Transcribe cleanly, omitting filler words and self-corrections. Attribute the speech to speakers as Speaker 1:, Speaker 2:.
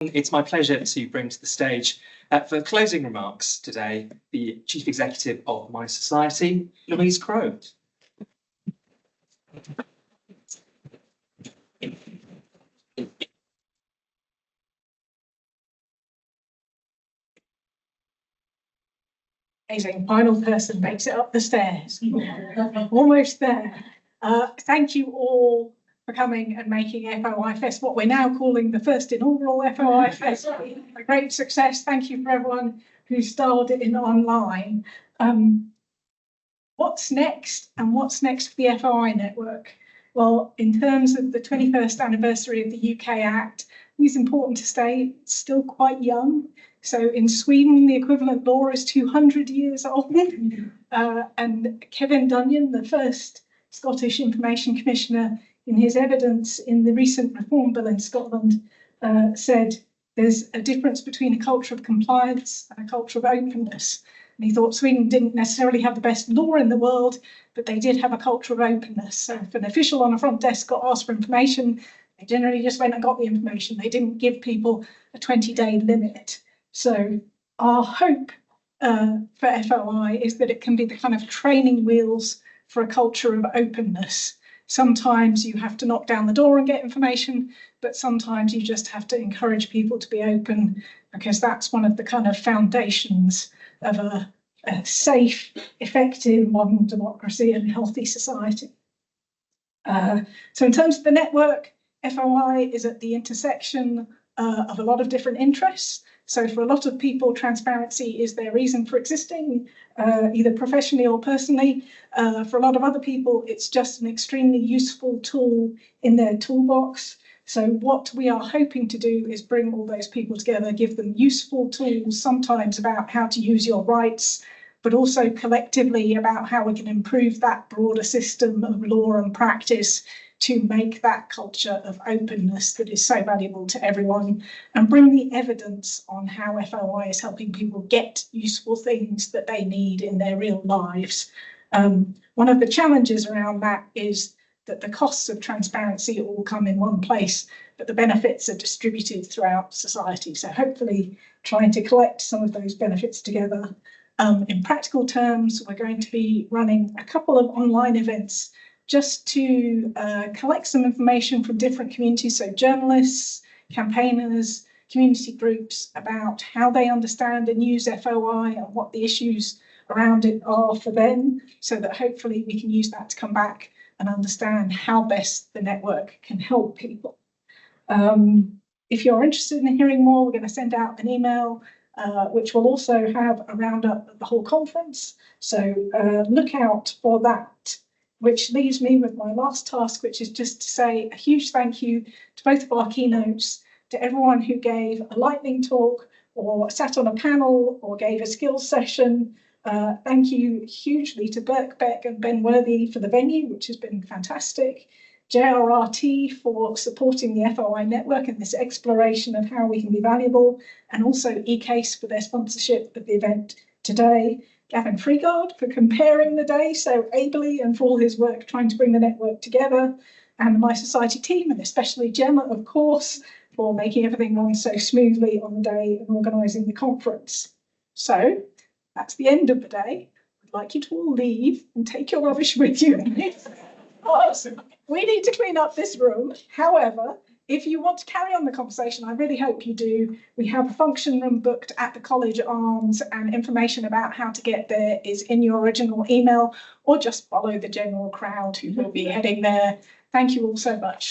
Speaker 1: It's my pleasure to bring to the stage for closing remarks today the Chief Executive of mySociety, Louise Crow.
Speaker 2: Amazing. Final person makes it up the stairs. Almost there. Thank you all for coming and making FOI Fest what we're now calling the first inaugural FOI Fest a great success. Thank you for everyone who starred in online. What's next and what's next for the FOI network? Well, in terms of the 21st anniversary of the UK Act, it's important to say it's still quite young. So in Sweden, the equivalent law is 200 years old. And Kevin Dunyan, the first Scottish Information Commissioner, in his evidence in the recent Reform Bill in Scotland, said there's a difference between a culture of compliance and a culture of openness. And he thought Sweden didn't necessarily have the best law in the world, but they did have a culture of openness. So if an official on a front desk got asked for information, they generally just went and got the information. They didn't give people a 20-day limit. So our hope for FOI is that it can be the kind of training wheels for a culture of openness. Sometimes you have to knock down the door and get information, but sometimes you just have to encourage people to be open, because that's one of the kind of foundations of a safe, effective modern democracy and healthy society. So in terms of the network, FOI is at the intersection of a lot of different interests. So for a lot of people, transparency is their reason for existing, either professionally or personally. For a lot of other people, it's just an extremely useful tool in their toolbox. So what we are hoping to do is bring all those people together, give them useful tools, sometimes about how to use your rights, but also collectively about how we can improve that broader system of law and practice to make that culture of openness that is so valuable to everyone, and bring the evidence on how FOI is helping people get useful things that they need in their real lives. One of the challenges around that is that the costs of transparency all come in one place, but the benefits are distributed throughout society. So hopefully trying to collect some of those benefits together. In practical terms, we're going to be running a couple of online events just to collect some information from different communities, so journalists, campaigners, community groups, about how they understand and use FOI and what the issues around it are for them, so that hopefully we can use that to come back and understand how best the network can help people. If you're interested in hearing more, we're going to send out an email which will also have a roundup of the whole conference. So look out for that. Which leaves me with my last task, which is just to say a huge thank you to both of our keynotes, to everyone who gave a lightning talk or sat on a panel or gave a skills session. Thank you hugely to Birkbeck and Ben Worthy for the venue, which has been fantastic. JRRT for supporting the FOI network and this exploration of how we can be valuable, and also eCase for their sponsorship of the event today. Gavin Freegard for comparing the day so ably and for all his work trying to bring the network together, and the mySociety team, and especially Gemma, of course, for making everything run so smoothly on the day and organising the conference. So that's the end of the day. I'd like you to all leave and take your rubbish with you. We need to clean up this room. However, if you want to carry on the conversation, I really hope you do. We have a function room booked at the College Arms, and information about how to get there is in your original email, or just follow the general crowd who will be heading there. Thank you all so much.